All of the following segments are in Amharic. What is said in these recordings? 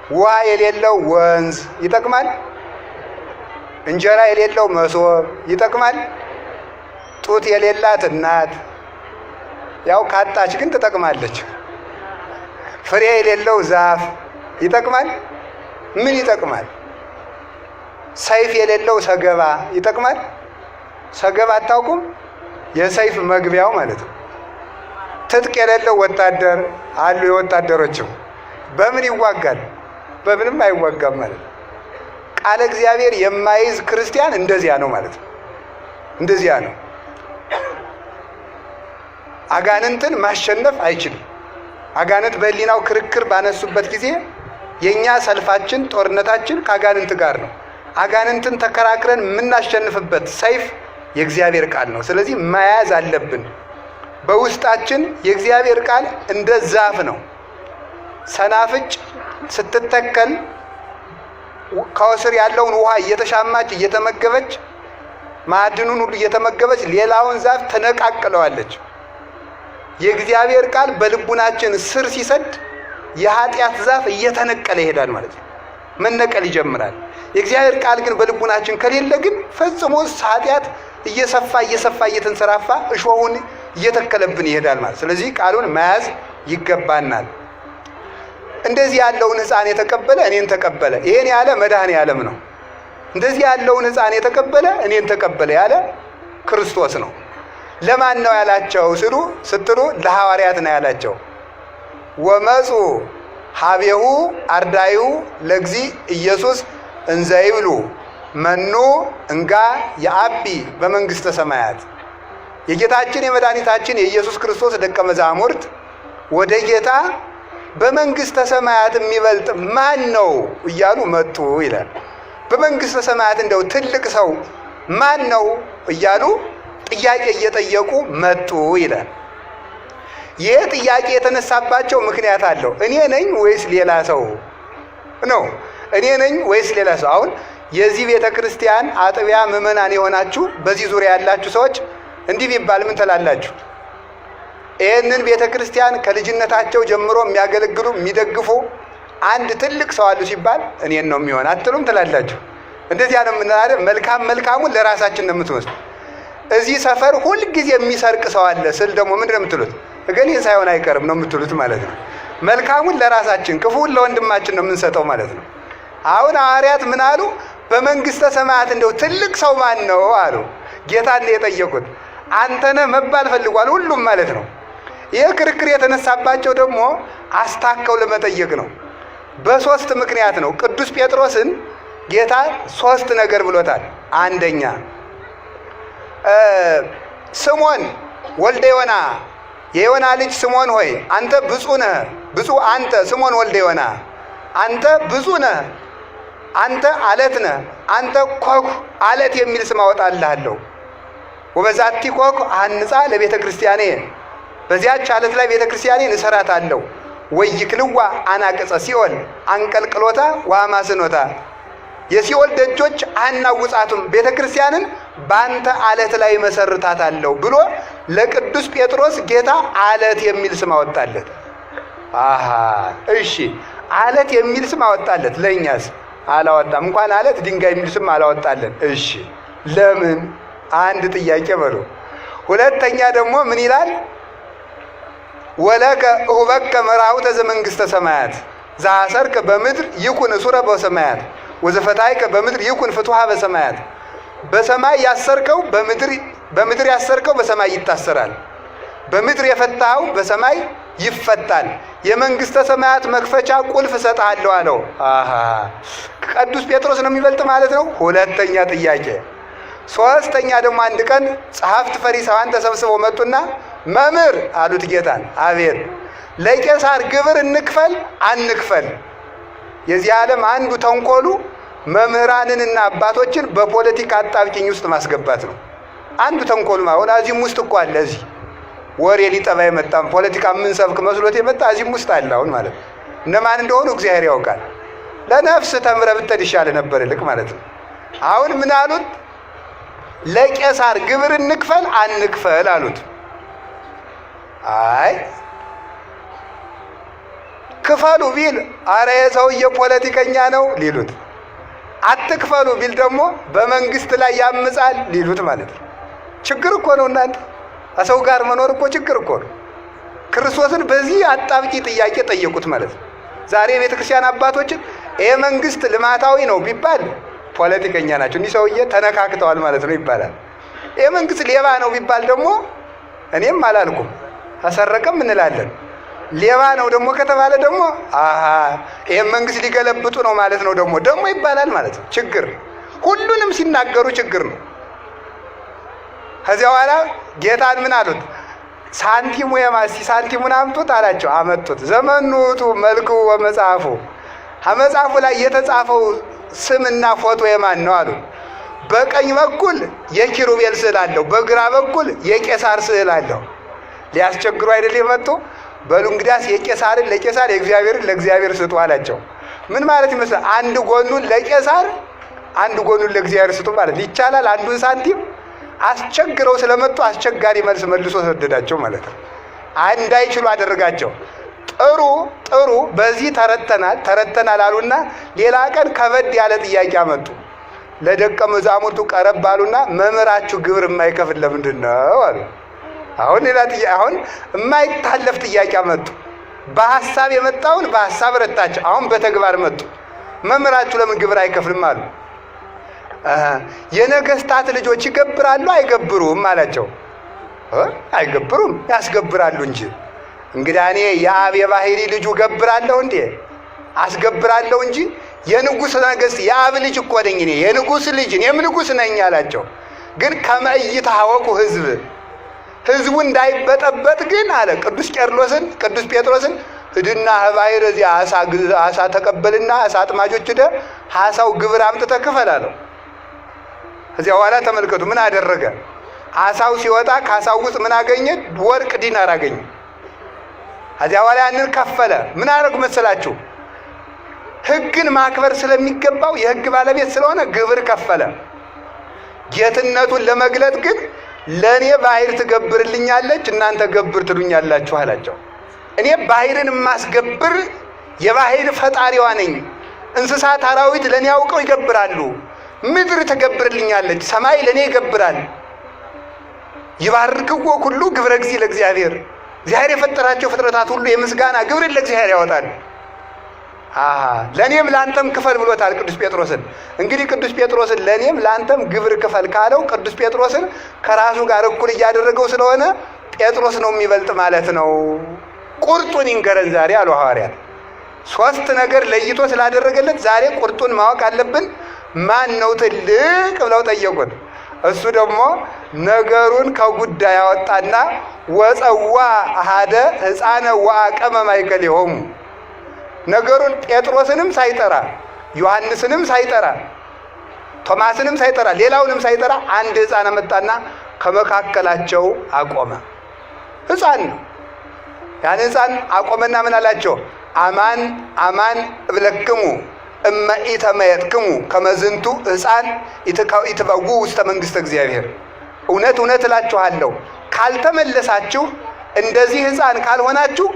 ውሃ የሌለው ወንዝ ይጠቅማል? እንጀራ የሌለው መሶብ ይጠቅማል? ጡት የሌላት እናት ያው ካጣች ግን ትጠቅማለች። ፍሬ የሌለው ዛፍ ይጠቅማል? ምን ይጠቅማል? ሰይፍ የሌለው ሰገባ ይጠቅማል? ሰገባ አታውቁም? የሰይፍ መግቢያው ማለት ነው። ትጥቅ የሌለው ወታደር አሉ። የወታደሮችም በምን ይዋጋል? በምንም አይዋጋም ማለት ነው። ቃለ እግዚአብሔር የማይዝ ክርስቲያን እንደዚያ ነው ማለት ነው። እንደዚያ ነው። አጋንንትን ማሸነፍ አይችልም። አጋንንት በሕሊናው ክርክር ባነሱበት ጊዜ የኛ ሰልፋችን ጦርነታችን ከአጋንንት ጋር ነው። አጋንንትን ተከራክረን የምናሸንፍበት ሰይፍ የእግዚአብሔር ቃል ነው። ስለዚህ መያዝ አለብን። በውስጣችን የእግዚአብሔር ቃል እንደ ዛፍ ነው። ሰናፍጭ ስትተከል ከስር ያለውን ውሃ እየተሻማች እየተመገበች ማዕድኑን ሁሉ እየተመገበች ሌላውን ዛፍ ተነቃቅለዋለች። የእግዚአብሔር ቃል በልቡናችን ስር ሲሰድ የኃጢአት ዛፍ እየተነቀለ ይሄዳል ማለት ነው። መነቀል ይጀምራል። የእግዚአብሔር ቃል ግን በልቡናችን ከሌለ ግን ፈጽሞ ኃጢአት እየሰፋ እየተንሰራፋ እሾሁን እየተከለብን ይሄዳል ማለት። ስለዚህ ቃሉን መያዝ ይገባናል። እንደዚህ ያለውን ሕፃን የተቀበለ እኔን ተቀበለ። ይሄን ያለ መድኃኔ ዓለም ነው። እንደዚህ ያለውን ሕፃን የተቀበለ እኔን ተቀበለ ያለ ክርስቶስ ነው። ለማን ነው ያላቸው ስትሉ ለሐዋርያት ነው ያላቸው። ወመፁ ሀቤሁ አርዳዩ ለግዚ ኢየሱስ እንዘይብሉ መኑ እንጋ የአቢ በመንግሥተ ሰማያት። የጌታችን የመድኃኒታችን የኢየሱስ ክርስቶስ ደቀ መዛሙርት ወደ ጌታ በመንግሥተ ሰማያት የሚበልጥ ማን ነው እያሉ መጡ ይላል። በመንግሥተ ሰማያት እንደው ትልቅ ሰው ማን ነው እያሉ ጥያቄ እየጠየቁ መጡ ይላል። ይህ ጥያቄ የተነሳባቸው ምክንያት አለው። እኔ ነኝ ወይስ ሌላ ሰው ነው? እኔ ነኝ ወይስ ሌላ ሰው? አሁን የዚህ ቤተ ክርስቲያን አጥቢያ ምዕመናን የሆናችሁ በዚህ ዙሪያ ያላችሁ ሰዎች እንዲህ ቢባል ምን ትላላችሁ? ይህንን ቤተ ክርስቲያን ከልጅነታቸው ጀምሮ የሚያገለግሉ የሚደግፉ አንድ ትልቅ ሰው አሉ ሲባል እኔን ነው የሚሆን አትሉም? ትላላችሁ። እንደዚያ ነው የምንለው። መልካሙን ለራሳችን ነው የምትወስዱ። እዚህ ሰፈር ሁልጊዜ የሚሰርቅ ሰው አለ ስል ደግሞ ምንድን ነው የምትሉት? እገሌን ሳይሆን አይቀርም ነው የምትሉት ማለት ነው። መልካሙን ለራሳችን ክፉን ለወንድማችን ነው የምንሰጠው ማለት ነው። አሁን ሐዋርያት ምን አሉ? በመንግሥተ ሰማያት እንደው ትልቅ ሰው ማን ነው አሉ። ጌታን የጠየቁት አንተነህ መባል ፈልጓል ሁሉም ማለት ነው። ይህ ክርክር የተነሳባቸው ደግሞ አስታከው ለመጠየቅ ነው። በሶስት ምክንያት ነው። ቅዱስ ጴጥሮስን ጌታ ሶስት ነገር ብሎታል። አንደኛ ስሞን ወልደ ዮና የዮና ልጅ ስሞን ሆይ አንተ ብፁዕ ነህ። ብፁዕ አንተ ስሞን ወልደ ዮና አንተ ብፁዕ ነህ፣ አንተ አለት ነህ፣ አንተ ኮክ አለት የሚል ስም አወጣልሃለሁ። ወበዛቲ ኮክ አንጻ ለቤተ ክርስቲያኔ በዚያች አለት ላይ ቤተ ክርስቲያኔን እሰራታለሁ። ወይክልዋ አናቅጸ ሲኦል አንቀልቅሎታ ወአማስኖታ የሲኦል ደጆች አያናውጻቱም፣ ቤተ ክርስቲያንን በአንተ አለት ላይ መሰርታታለሁ ብሎ ለቅዱስ ጴጥሮስ ጌታ አለት የሚል ስም አወጣለት። አሃ እሺ፣ አለት የሚል ስም አወጣለት። ለእኛስ አላወጣም። እንኳን አለት ድንጋይ የሚል ስም አላወጣለን። እሺ ለምን? አንድ ጥያቄ በሉ። ሁለተኛ ደግሞ ምን ይላል? ወለከ እሁበከ መርአውተ ዘመንግሥተ ሰማያት ዘአሰርከ በምድር ይኩን እሱረ በሰማያት ወዘፈታይከ በምድር ይኩን ፍትሐ በሰማያት። በሰማይ ያሰርከው በምድር ያሰርከው በሰማይ ይታሰራል፣ በምድር የፈታኸው በሰማይ ይፈታል። የመንግሥተ ሰማያት መክፈቻ ቁልፍ እሰጥሃለሁ አለው። አሃ ቅዱስ ጴጥሮስ ነው የሚበልጥ ማለት ነው። ሁለተኛ ጥያቄ። ሶስተኛ ደግሞ አንድ ቀን ጸሐፍት ፈሪሳውያን ተሰብስበው መጡና መምህር አሉት ጌታን። አቤት። ለቄሳር ግብር እንክፈል አንክፈል? የዚህ ዓለም አንዱ ተንኮሉ መምህራንንና አባቶችን በፖለቲካ አጣብቂኝ ውስጥ ማስገባት ነው። አንዱ ተንኮሉ አሁን እዚህም ውስጥ እኮ አለ። እዚህ ወሬ ሊጠባ የመጣም ፖለቲካ የምንሰብክ መስሎት የመጣ እዚህም ውስጥ አለ። አሁን ማለት ነው እነማን እንደሆኑ እግዚአብሔር ያውቃል። ለነፍስ ተምረህ ብትሄድ ይሻል ነበር ይልቅ ማለት ነው። አሁን ምን አሉት? ለቄሳር ግብር እንክፈል አንክፈል አሉት። አይ ክፈሉ ቢል አረ የሰውዬ ፖለቲከኛ ነው ሊሉት፣ አትክፈሉ ቢል ደግሞ በመንግስት ላይ ያምጻል ሊሉት ማለት ነው። ችግር እኮ ነው እናንተ። ከሰው ጋር መኖር እኮ ችግር እኮ ነው። ክርስቶስን በዚህ አጣብቂ ጥያቄ ጠየቁት ማለት ነው። ዛሬ የቤተ ክርስቲያን አባቶችን ይሄ መንግስት ልማታዊ ነው ቢባል ፖለቲከኛ ናቸው፣ እኒህ ሰውዬ ተነካክተዋል ማለት ነው ይባላል። ይሄ መንግስት ሌባ ነው ቢባል ደግሞ እኔም አላልኩም ተሰረቀም እንላለን። ሌባ ነው ደግሞ ከተባለ ደግሞ ይሄ መንግስት ሊገለብጡ ነው ማለት ነው ደግሞ ይባላል ማለት ነው። ችግር ሁሉንም ሲናገሩ ችግር ነው። ከዚያ በኋላ ጌታን ምን አሉት? ሳንቲሙ የማሲ ሳንቲሙን አምጡት አላቸው። አመጡት። ዘመኑ ውእቱ መልኩ ወመጽሐፉ፣ ከመጽሐፉ ላይ የተጻፈው ስምና ፎቶ የማን ነው አሉ። በቀኝ በኩል የኪሩቤል ስዕል አለው፣ በግራ በኩል የቄሳር ስዕል አለው። ሊያስቸግሩ አይደል የመጡ? በሉ እንግዲያስ የቄሳርን ለቄሳር የእግዚአብሔርን ለእግዚአብሔር ስጡ አላቸው። ምን ማለት ይመስላል? አንድ ጎኑን ለቄሳር አንድ ጎኑን ለእግዚአብሔር ስጡ ማለት ይቻላል? አንዱን ሳንቲም አስቸግረው ስለመጡ አስቸጋሪ መልስ መልሶ ሰደዳቸው ማለት ነው። እንዳይችሉ አደረጋቸው። ጥሩ በዚህ ተረተናል አሉና ሌላ ቀን ከበድ ያለ ጥያቄ አመጡ። ለደቀ መዛሙርቱ ቀረብ አሉና መምህራችሁ ግብር የማይከፍል ለምንድን ነው አሉ። አሁን የማይታለፍ ጥያቄ አመጡ። በሐሳብ የመጣውን በሐሳብ ረታቸው። አሁን በተግባር መጡ። መምህራችሁ ለምን ግብር አይከፍልም አሉ። የነገስታት ልጆች ይገብራሉ አይገብሩም አላቸው። አይገብሩም ያስገብራሉ እንጂ። እንግዲህ እኔ የአብ የባህሪ ልጁ ገብራለሁ እንዴ? አስገብራለሁ እንጂ የንጉሥ ነገሥት የአብ ልጅ እኮ ነኝ እኔ፣ የንጉሥ ልጅ እኔም ንጉሥ ነኝ አላቸው። ግን ከመይታወቁ ህዝቡ እንዳይበጠበጥ ግን አለ ቅዱስ ጴጥሮስን ሂድና ባህር እዚያ አሳ ተቀበልና አሳ አጥማጆች ሄደህ አሳው ግብር አምጥተህ ክፈል አለው። እዚያ በኋላ ተመልከቱ ምን አደረገ። አሳው ሲወጣ ከአሳው ውስጥ ምን አገኘ? ወርቅ ዲናር አገኘ። እዚያ በኋላ ያንን ከፈለ። ምን አደረጉ መሰላችሁ? ህግን ማክበር ስለሚገባው የህግ ባለቤት ስለሆነ ግብር ከፈለ። ጌትነቱን ለመግለጥ ግን ለእኔ ባህር ትገብርልኛለች፣ እናንተ ገብር ትሉኛላችሁ አላቸው። እኔ ባህርን የማስገብር የባህር ፈጣሪዋ ነኝ። እንስሳት አራዊት ለእኔ አውቀው ይገብራሉ። ምድር ትገብርልኛለች፣ ሰማይ ለእኔ ይገብራል። ይባርክዎ ኩሉ ግብረ እግዚእ ለእግዚአብሔር፣ እግዚአብሔር የፈጠራቸው ፍጥረታት ሁሉ የምስጋና ግብርን ለእግዚአብሔር ያወጣል። ለእኔም ለአንተም ክፈል ብሎታል ቅዱስ ጴጥሮስን። እንግዲህ ቅዱስ ጴጥሮስን ለእኔም ለአንተም ግብር ክፈል ካለው ቅዱስ ጴጥሮስን ከራሱ ጋር እኩል እያደረገው ስለሆነ ጴጥሮስ ነው የሚበልጥ ማለት ነው። ቁርጡን ይንገረን ዛሬ አሉ ሐዋርያት። ሶስት ነገር ለይቶ ስላደረገለት ዛሬ ቁርጡን ማወቅ አለብን። ማን ነው ትልቅ ብለው ጠየቁት። እሱ ደግሞ ነገሩን ከጉዳይ ያወጣና ወፀዋ አሐደ ሕፃነ ወአቀመ ማእከሌሆሙ፣ ነገሩን ጴጥሮስንም ሳይጠራ ዮሐንስንም ሳይጠራ ቶማስንም ሳይጠራ ሌላውንም ሳይጠራ አንድ ሕፃን መጣና ከመካከላቸው አቆመ። ሕፃን ነው። ያን ሕፃን አቆመና ምን አላቸው? አማን አማን እብለክሙ እመ ኢተመየጥክሙ ከመ ዝንቱ ሕፃን ኢትበዉ ውስተ መንግሥተ እግዚአብሔር። እውነት እውነት እላችኋለሁ ካልተመለሳችሁ እንደዚህ ሕፃን ካልሆናችሁ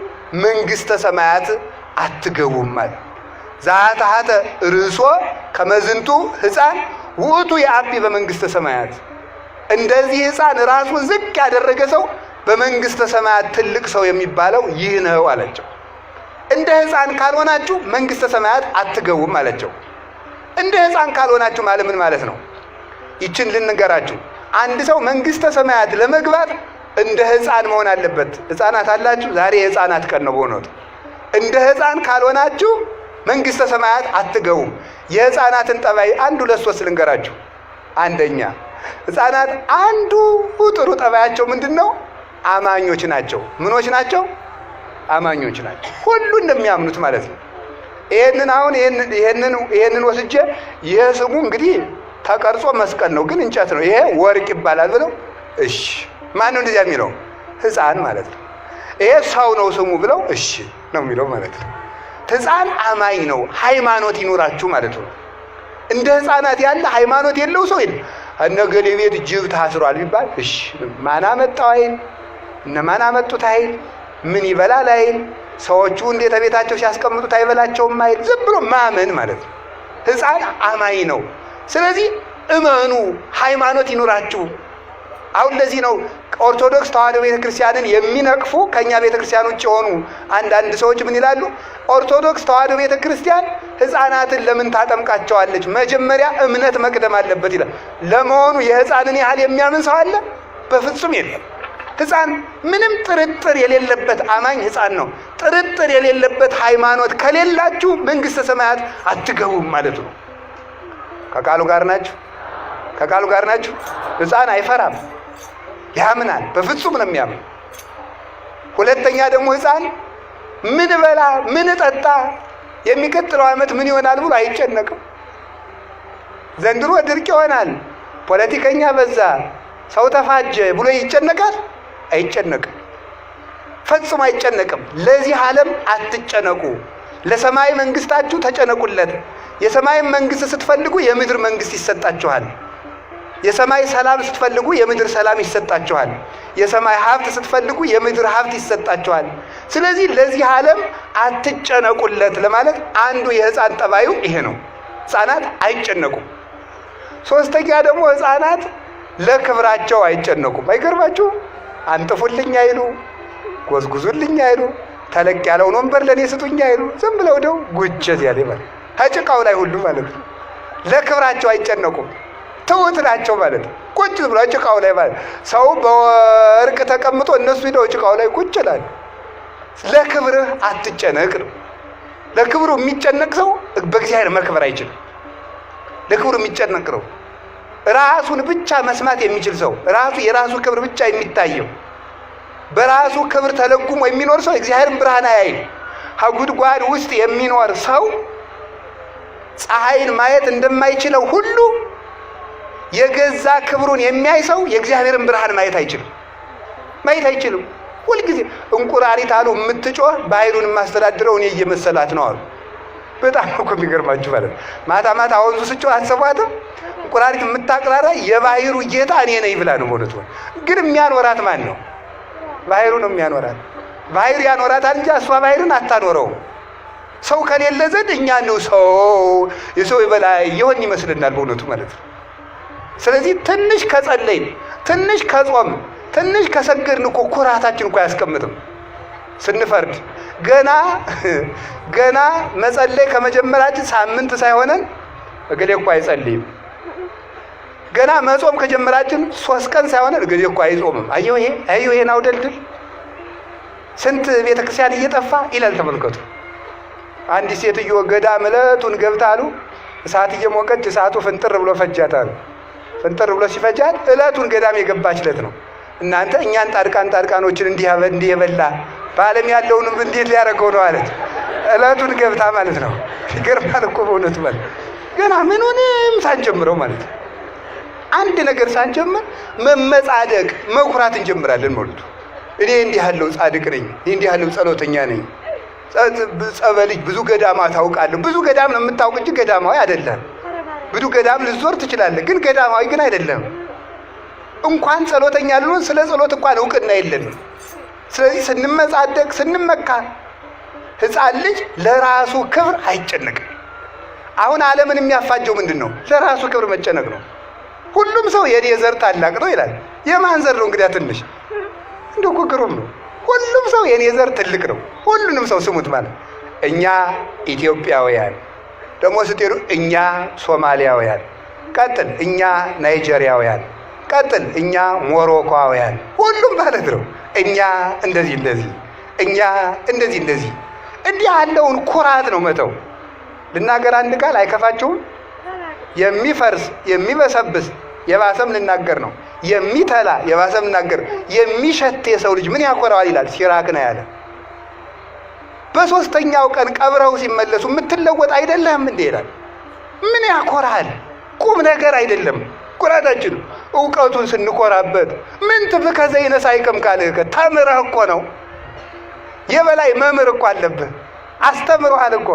መንግሥተ ሰማያት አትገቡም አለ። ዛታሐተ ርእሶ ከመ ዝንቱ ሕፃን ውእቱ የአቢ በመንግሥተ ሰማያት። እንደዚህ ሕፃን ራሱን ዝቅ ያደረገ ሰው በመንግሥተ ሰማያት ትልቅ ሰው የሚባለው ይህ ነው አላቸው። እንደ ሕፃን ካልሆናችሁ መንግሥተ ሰማያት አትገቡም አላቸው። እንደ ሕፃን ካልሆናችሁ ማለት ምን ማለት ነው? ይችን ልንገራችሁ። አንድ ሰው መንግሥተ ሰማያት ለመግባት እንደ ሕፃን መሆን አለበት። ሕፃናት አላችሁ? ዛሬ የሕፃናት ቀን ነው በእውነቱ። እንደ ሕፃን ካልሆናችሁ መንግሥተ ሰማያት አትገቡም። የሕፃናትን ጠባይ አንድ ሁለት ሶስት ልንገራችሁ። አንደኛ ሕፃናት አንዱ ጥሩ ጠባያቸው ምንድን ነው? አማኞች ናቸው። ምኖች ናቸው? አማኞች ናቸው። ሁሉ እንደሚያምኑት ማለት ነው። ይሄንን ወስጄ ይሄ ስሙ እንግዲህ ተቀርጾ መስቀል ነው፣ ግን እንጨት ነው። ይሄ ወርቅ ይባላል ብለው እሺ። ማን ነው እንደዚያ የሚለው? ሕፃን ማለት ነው። ይሄ ሰው ነው ስሙ ብለው እሺ ነው የሚለው ማለት ነው። ሕፃን አማኝ ነው። ሃይማኖት ይኖራችሁ ማለት ነው። እንደ ሕፃናት ያለ ሃይማኖት የለው ሰው የለም። እነገሌ ቤት ጅብ ታስሯል ቢባል እሺ ማን አመጣው አይል፣ እነማን አመጡት አይል፣ ምን ይበላል አይል፣ ሰዎቹ እንዴት ቤታቸው ሲያስቀምጡት አይበላቸውም አይል፣ ዝም ብሎ ማመን ማለት ነው። ሕፃን አማኝ ነው። ስለዚህ እመኑ፣ ሃይማኖት ይኑራችሁ። አሁን ለዚህ ነው ኦርቶዶክስ ተዋሕዶ ቤተክርስቲያንን የሚነቅፉ ከኛ ቤተክርስቲያን ውጭ የሆኑ አንዳንድ ሰዎች ምን ይላሉ? ኦርቶዶክስ ተዋሕዶ ቤተክርስቲያን ሕፃናትን ለምን ታጠምቃቸዋለች? መጀመሪያ እምነት መቅደም አለበት ይላል። ለመሆኑ የሕፃንን ያህል የሚያምን ሰው አለ? በፍጹም የለም። ሕፃን ምንም ጥርጥር የሌለበት አማኝ ሕፃን ነው። ጥርጥር የሌለበት ሃይማኖት ከሌላችሁ መንግሥተ ሰማያት አትገቡም ማለት ነው። ከቃሉ ጋር ናችሁ? ከቃሉ ጋር ናችሁ? ሕፃን አይፈራም፣ ያምናል። በፍጹም ነው የሚያምን። ሁለተኛ ደግሞ ሕፃን ምን በላ ምን ጠጣ የሚቀጥለው ዓመት ምን ይሆናል ብሎ አይጨነቅም። ዘንድሮ ድርቅ ይሆናል፣ ፖለቲከኛ በዛ፣ ሰው ተፋጀ ብሎ ይጨነቃል? አይጨነቅም። ፈጽሞ አይጨነቅም። ለዚህ ዓለም አትጨነቁ፣ ለሰማይ መንግስታችሁ ተጨነቁለት። የሰማይ መንግስት ስትፈልጉ የምድር መንግስት ይሰጣችኋል። የሰማይ ሰላም ስትፈልጉ የምድር ሰላም ይሰጣችኋል። የሰማይ ሀብት ስትፈልጉ የምድር ሀብት ይሰጣችኋል። ስለዚህ ለዚህ ዓለም አትጨነቁለት ለማለት አንዱ የሕፃን ጠባዩ ይሄ ነው። ሕፃናት አይጨነቁም። ሶስተኛ ደግሞ ሕፃናት ለክብራቸው አይጨነቁም። አይገርማችሁ? አንጥፉልኝ አይሉ፣ ጎዝጉዙልኝ አይሉ፣ ተለቅ ያለውን ወንበር ለእኔ ስጡኝ አይሉ። ዝም ብለው ደው ጉቸት ያለ ማለት ከጭቃው ላይ ሁሉ ማለት ነው። ለክብራቸው አይጨነቁም። ትውት ናቸው ማለት ነው። ቁጭ ብሎ ጭቃው ላይ ማለት ሰው በወርቅ ተቀምጦ እነሱ ሄደው ጭቃው ላይ ቁጭ ይላሉ። ለክብርህ አትጨነቅ ነው። ለክብሩ የሚጨነቅ ሰው በእግዚአብሔር መክበር አይችልም። ለክብሩ የሚጨነቅ ነው። ራሱን ብቻ መስማት የሚችል ሰው፣ ራሱ የራሱ ክብር ብቻ የሚታየው፣ በራሱ ክብር ተለጉሞ የሚኖር ሰው እግዚአብሔርን ብርሃን አያይም። ከጉድጓድ ውስጥ የሚኖር ሰው ፀሐይን ማየት እንደማይችለው ሁሉ የገዛ ክብሩን የሚያይ ሰው የእግዚአብሔርን ብርሃን ማየት አይችልም። ማየት አይችልም። ሁልጊዜ እንቁራሪት አሉ የምትጮህ ባህሩን የማስተዳድረው እኔ እየመሰላት ነው አሉ። በጣም እኮ የሚገርማችሁ ማለት ማታ ማታ ወንዙ ስጮህ አትሰማትም? እንቁራሪት የምታቅራራ የባህሩ ጌታ እኔ ነኝ ብላ ነው ሆነቱ። ግን የሚያኖራት ማን ነው? ባህሩ ነው የሚያኖራት። ባህሩ ያኖራታል እንጂ እሷ ባህሩን አታኖረውም። ሰው ከሌለ ዘንድ እኛ ነው ሰው የሰው በላይ ይሆን ይመስልናል በእውነቱ ማለት ነው። ስለዚህ ትንሽ ከጸለይን፣ ትንሽ ከጾም፣ ትንሽ ከሰገድን እኮ ኩራታችን እኮ አያስቀምጥም። ስንፈርድ ገና መጸለይ ከመጀመራችን ሳምንት ሳይሆነን እገሌ እኮ አይጸልይም። ገና መጾም ከጀመራችን 3 ቀን ሳይሆነን እገሌ እኮ አይጾምም። አየሁ ይሄን አውደልድል ስንት ቤተክርስቲያን እየጠፋ ይላል። ተመልከቱ። አንዲት ሴትዮ ገዳም ዕለቱን ገብታ አሉ እሳት እየሞቀች እሳቱ ፍንጥር ብሎ ፈጃታል። ፍንጥር ብሎ ሲፈጃት ዕለቱን ገዳም የገባችለት ነው። እናንተ እኛን ጣድቃኖችን እንዲህ የበላ በዓለም ያለውንም እንዴት ሊያደርገው ነው አለች። ዕለቱን ገብታ ማለት ነው። ይገርማል እኮ በእውነቱ ማለት ገና ምኑንም ሳንጀምረው ማለት ነው። አንድ ነገር ሳንጀምር መመጻደቅ መኩራት እንጀምራለን ማለት ነው። እኔ እንዲህ ያለው ጻድቅ ነኝ፣ እኔ እንዲህ ያለው ጸሎተኛ ነኝ፣ ጸበልጅ ብዙ ገዳማት አውቃለሁ። ብዙ ገዳም ነው የምታውቅ እንጂ ገዳማዊ አይደለም። ብዙ ገዳም ልዞር ትችላለህ፣ ግን ገዳማዊ ግን አይደለም። እንኳን ጸሎተኛ ልሆን ስለ ጸሎት እንኳን እውቅና የለንም። ስለዚህ ስንመጻደቅ ስንመካ ሕፃን ልጅ ለራሱ ክብር አይጨነቅም። አሁን ዓለምን የሚያፋጀው ምንድን ነው? ለራሱ ክብር መጨነቅ ነው። ሁሉም ሰው የኔ ዘር ታላቅ ነው ይላል። የማን ዘር ነው እንግዲያ? ትንሽ እንደው እኮ ግሩም ነው። ሁሉም ሰው የኔ ዘር ትልቅ ነው። ሁሉንም ሰው ስሙት ማለት እኛ ኢትዮጵያውያን ደግሞ ስትሄዱ እኛ ሶማሊያውያን፣ ቀጥል እኛ ናይጄሪያውያን፣ ቀጥል እኛ ሞሮኮውያን፣ ሁሉም ማለት ነው። እኛ እንደዚህ እኛ እንደዚህ እንዲህ ያለውን ኩራት ነው መተው። ልናገር አንድ ቃል አይከፋችሁም? የሚፈርስ የሚበሰብስ የባሰም ልናገር ነው። የሚተላ የባሰም ልናገር። የሚሸት የሰው ልጅ ምን ያኮራዋል ይላል ሲራክ ነው ያለ። በሶስተኛው ቀን ቀብረው ሲመለሱ የምትለወጥ አይደለም እንዴ ይላል። ምን ያኮራል? ቁም ነገር አይደለም ኩራታችን። እውቀቱን ስንኮራበት ምን ትፍከ ዘይነሳ አይቀም ካለ ተምረህ እኮ ነው። የበላይ መምህር እኮ አለብህ፣ አስተምሮሃል እኮ።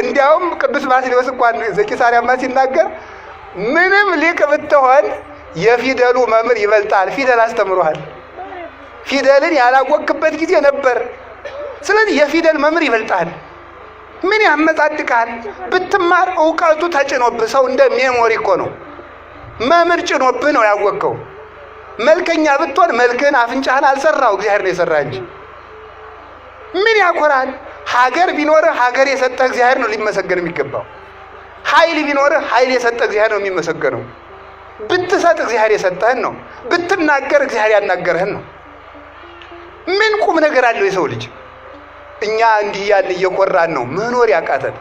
እንዲያውም ቅዱስ ባስልዮስ እንኳን ዘቂሳርያማ ሲናገር ምንም ሊቅ ብትሆን የፊደሉ መምህር ይበልጣል። ፊደል አስተምሮሃል። ፊደልን ያላወቅበት ጊዜ ነበር። ስለዚህ የፊደል መምህር ይበልጣል። ምን ያመጻድቃል? ብትማር ዕውቀቱ ተጭኖብህ፣ ሰው እንደ ሜሞሪ እኮ ነው። መምህር ጭኖብህ ነው ያወቀው። መልከኛ ብትሆን መልክህን አፍንጫህን አልሰራው እግዚአብሔር ነው የሰራ እንጂ ምን ያኮራል? ሀገር ቢኖርህ ሀገር የሰጠህ እግዚአብሔር ነው ሊመሰገን የሚገባው። ኃይል ቢኖርህ ኃይል የሰጠህ እግዚአብሔር ነው የሚመሰገነው። ብትሰጥ እግዚአብሔር የሰጠህን ነው። ብትናገር እግዚአብሔር ያናገረህን ነው። ምን ቁም ነገር አለው የሰው ልጅ? እኛ እንዲህ ያልን እየኮራን ነው መኖር ያቃተን።